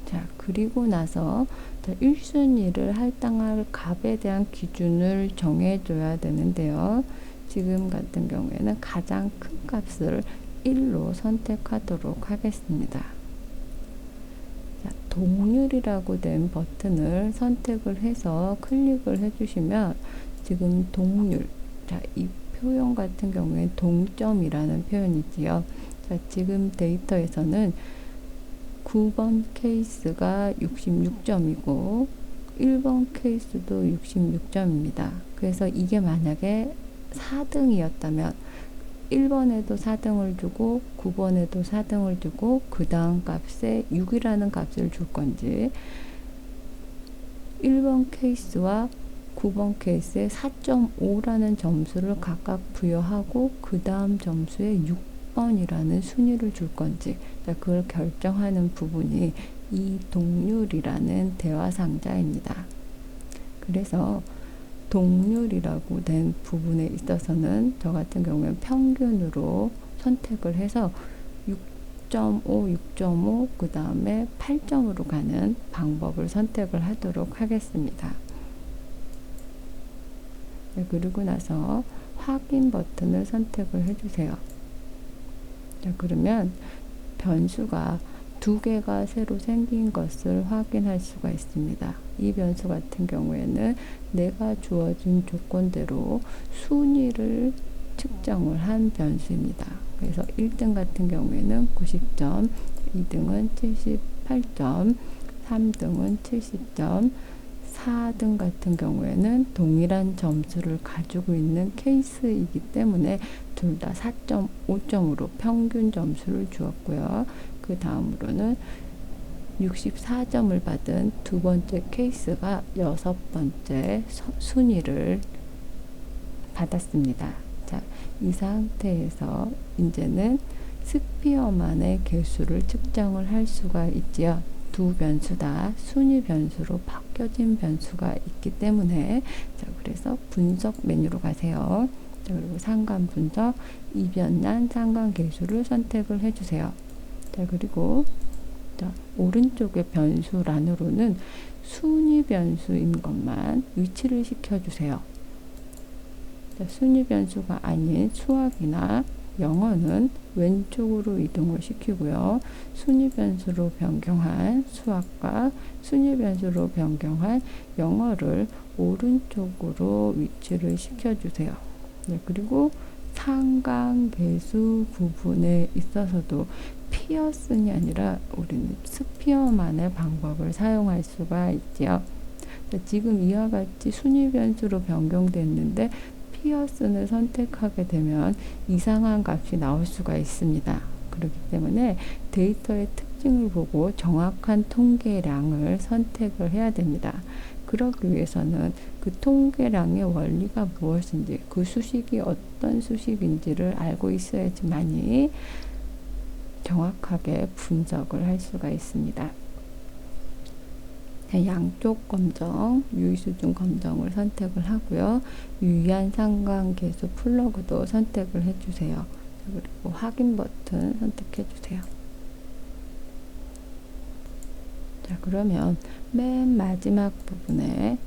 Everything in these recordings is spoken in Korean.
자, 그리고 나서 1순위를 할당할 값에 대한 기준을 정해줘야 되는데요. 지금 같은 경우에는 가장 큰 값을 1로 선택하도록 하겠습니다. 자, 동률이라고 된 버튼을 선택을 해서 클릭을 해주시면 지금 동률, 자, 이 표현 같은 경우에 동점이라는 표현이지요. 자, 지금 데이터에서는 9번 케이스가 66점이고 1번 케이스도 66점입니다. 그래서 이게 만약에 4등이었다면 1번에도 4등을 주고 9번에도 4등을 주고 그 다음 값에 6이라는 값을 줄 건지 1번 케이스와 9번 케이스에 4.5라는 점수를 각각 부여하고 그 다음 점수에 6번이라는 순위를 줄 건지 그걸 결정하는 부분이 이 동률이라는 대화 상자입니다. 그래서 동률이라고 된 부분에 있어서는 저 같은 경우는 평균으로 선택을 해서 6.5, 6.5, 그 다음에 8점으로 가는 방법을 선택을 하도록 하겠습니다. 네, 그리고 나서 확인 버튼을 선택을 해주세요. 자, 그러면 변수가 2개가 새로 생긴 것을 확인할 수가 있습니다. 이 변수 같은 경우에는 내가 주어진 조건대로 순위를 측정을 한 변수입니다. 그래서 1등 같은 경우에는 90점, 2등은 78점, 3등은 70점, 4등 같은 경우에는 동일한 점수를 가지고 있는 케이스이기 때문에 둘 다 4.5점으로 평균 점수를 주었고요. 그 다음으로는 64점을 받은 두 번째 케이스가 6번째 순위를 받았습니다. 자, 이 상태에서 이제는 스피어만의 개수를 측정을 할 수가 있지요. 두 변수 다 순위 변수로 바뀌어진 변수가 있기 때문에 자, 그래서 분석 메뉴로 가세요. 자, 그리고 상관 분석, 이변난 상관 개수를 선택을 해주세요. 자, 그리고 자, 오른쪽의 변수란으로는 순위 변수인 것만 위치를 시켜주세요. 자, 순위 변수가 아닌 수학이나 영어는 왼쪽으로 이동을 시키고요. 순위 변수로 변경한 수학과 순위 변수로 변경한 영어를 오른쪽으로 위치를 시켜주세요. 네, 그리고 상관계수 부분에 있어서도 피어슨이 아니라 우리는 스피어만의 방법을 사용할 수가 있지요. 지금 이와 같이 순위 변수로 변경됐는데 피어슨을 선택하게 되면 이상한 값이 나올 수가 있습니다. 그렇기 때문에 데이터의 특징을 보고 정확한 통계량을 선택을 해야 됩니다. 그러기 위해서는 그 통계량의 원리가 무엇인지, 그 수식이 어떤 수식인지를 알고 있어야지만이 정확하게 분석을 할 수가 있습니다. 양쪽 검정, 유의수준 검정을 선택을 하고요. 유의한 상관계수 플러그도 선택을 해주세요. 그리고 확인 버튼 선택해 주세요. 자, 그러면 맨 마지막 부분에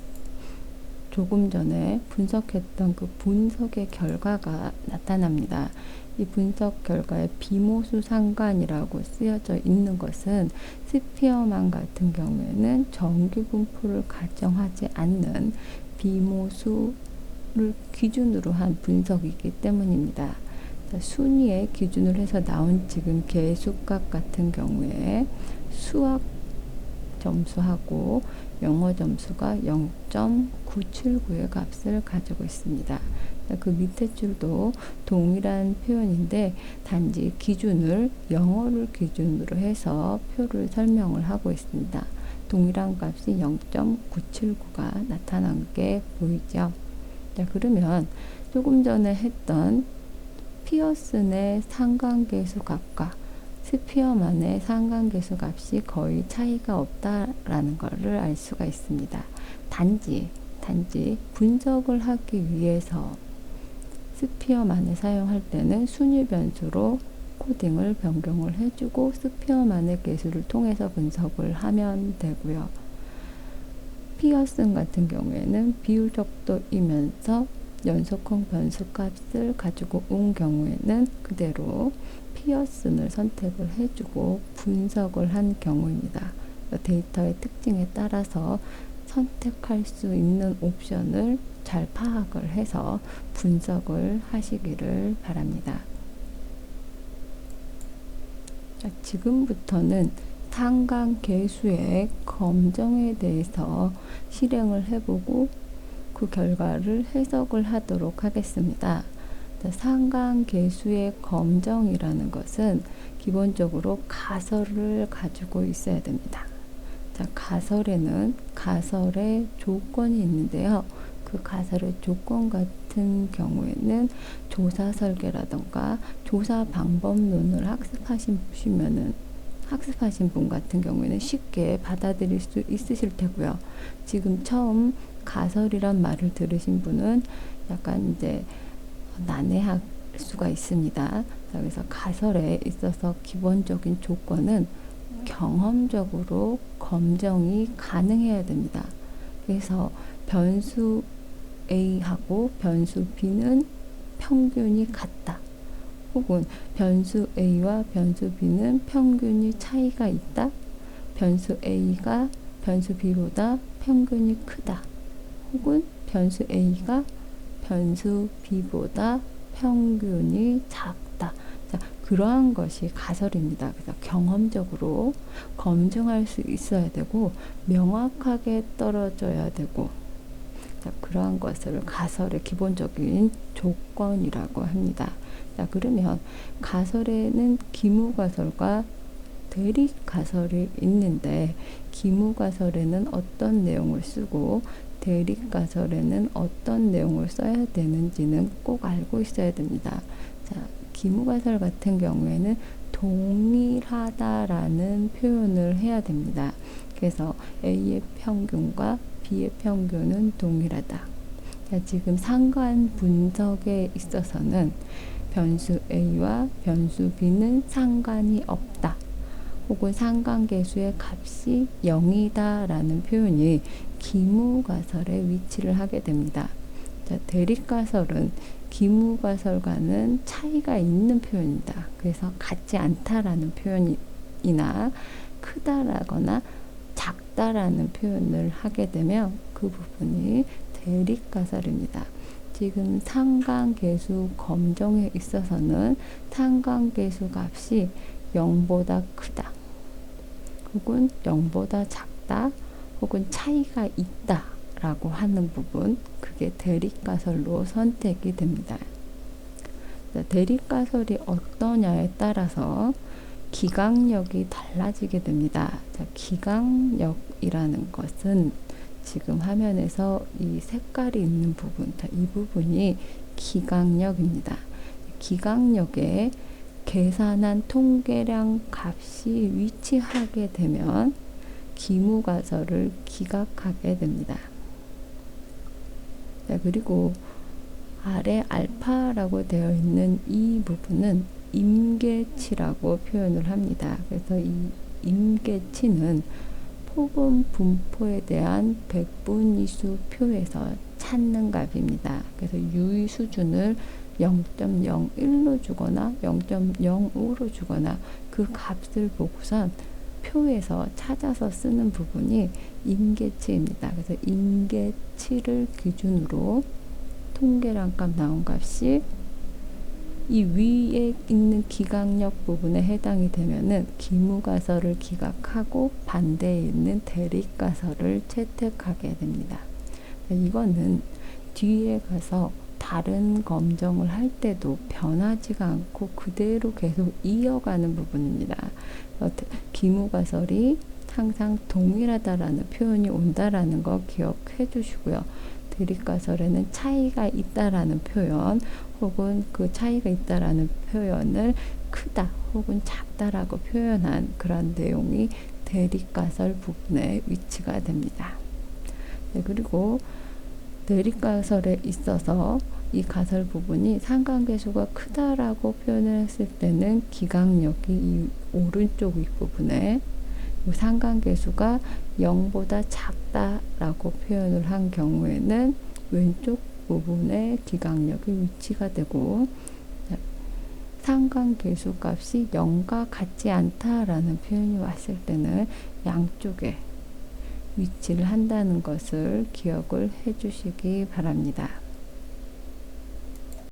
조금 전에 분석했던 그 분석의 결과가 나타납니다. 이 분석 결과에 비모수 상관이라고 쓰여져 있는 것은 스피어만 같은 경우에는 정규 분포를 가정하지 않는 비모수를 기준으로 한 분석이기 때문입니다. 자, 순위에 기준을 해서 나온 지금 개수값 같은 경우에 수학 점수하고 영어 점수가 0.979의 값을 가지고 있습니다. 그 밑에 줄도 동일한 표현인데 단지 기준을 영어를 기준으로 해서 표를 설명을 하고 있습니다. 동일한 값이 0.979가 나타난 게 보이죠? 자, 그러면 조금 전에 했던 피어슨의 상관계수 값과 스피어만의 상관계수 값이 거의 차이가 없다라는 것을 알 수가 있습니다. 단지 분석을 하기 위해서 스피어만을 사용할 때는 순위 변수로 코딩을 변경을 해주고 스피어만의 개수를 통해서 분석을 하면 되고요. 피어슨 같은 경우에는 비율적도이면서 연속형 변수 값을 가지고 온 경우에는 그대로 피어슨을 선택을 해주고 분석을 한 경우입니다. 데이터의 특징에 따라서 선택할 수 있는 옵션을 잘 파악을 해서 분석을 하시기를 바랍니다. 지금부터는 상관계수의 검정에 대해서 실행을 해보고 그 결과를 해석을 하도록 하겠습니다. 상관계수의 검정이라는 것은 기본적으로 가설을 가지고 있어야 됩니다. 가설에는 가설의 조건이 있는데요. 그 가설의 조건 같은 경우에는 조사 설계라던가 조사 방법론을 학습하신 분 같은 경우에는 쉽게 받아들일 수 있으실 테고요. 지금 처음 가설이란 말을 들으신 분은 약간 이제 난해할 수가 있습니다. 그래서 가설에 있어서 기본적인 조건은 경험적으로 검증이 가능해야 됩니다. 그래서 변수 A하고 변수 B는 평균이 같다. 혹은 변수 A와 변수 B는 평균이 차이가 있다. 변수 A가 변수 B보다 평균이 크다. 혹은 변수 A가 변수 B보다 평균이 작다. 그러한 것이 가설입니다. 그래서 경험적으로 검증할 수 있어야 되고 명확하게 떨어져야 되고 그러한 것을 가설의 기본적인 조건이라고 합니다. 그러면 가설에는 기무가설과 대립가설이 있는데 기무가설에는 어떤 내용을 쓰고 대립가설에는 어떤 내용을 써야 되는지는 꼭 알고 있어야 됩니다. 기무가설 같은 경우에는 동일하다라는 표현을 해야 됩니다. 그래서 A의 평균과 B의 평균은 동일하다. 지금 상관 분석에 있어서는 변수 A와 변수 B는 상관이 없다. 혹은 상관계수의 값이 0이다 라는 표현이 기무가설에 위치를 하게 됩니다. 대립가설은 기무가설과는 차이가 있는 표현이다. 그래서 같지 않다라는 표현이나 크다라거나 작다라는 표현을 하게 되면 그 부분이 대립가설입니다. 지금 상관계수 검정에 있어서는 상관계수 값이 0보다 크다. 혹은 0보다 작다. 혹은 차이가 있다. 라고 하는 부분, 그게 대립가설로 선택이 됩니다. 대립가설이 어떠냐에 따라서 기강력이 달라지게 됩니다. 기강력이라는 것은 지금 화면에서 이 색깔이 있는 부분, 이 부분이 기강력입니다. 기강력에 계산한 통계량 값이 위치하게 되면 기무가설을 기각하게 됩니다. 그리고 아래 알파라고 되어 있는 이 부분은 임계치라고 표현을 합니다. 그래서 이 임계치는 포분 분포에 대한 백분위수 표에서 찾는 값입니다. 그래서 유의 수준을 0.01로 주거나 0.05로 주거나 그 값을 보고선 표에서 찾아서 쓰는 부분이 임계치입니다. 그래서 임계치를 기준으로 통계량 값 나온 값이 이 위에 있는 기강력 부분에 해당이 되면은 기무가설을 기각하고 반대에 있는 대립가설을 채택하게 됩니다. 이거는 뒤에 가서 다른 검정을 할 때도 변하지가 않고 그대로 계속 이어가는 부분입니다. 기무가설이 항상 동일하다라는 표현이 온다라는 거 기억해 주시고요. 대립가설에는 차이가 있다라는 표현 혹은 그 차이가 있다라는 표현을 크다 혹은 작다라고 표현한 그런 내용이 대립가설 부분에 위치가 됩니다. 그리고 대립가설에 있어서 이 가설 부분이 상관계수가 크다라고 표현을 했을 때는 기강력이 이 오른쪽 윗부분에, 상관계수가 0보다 작다라고 표현을 한 경우에는 왼쪽 부분에 기강력이 위치가 되고, 상관계수 값이 0과 같지 않다라는 표현이 왔을 때는 양쪽에 위치를 한다는 것을 기억을 해 주시기 바랍니다.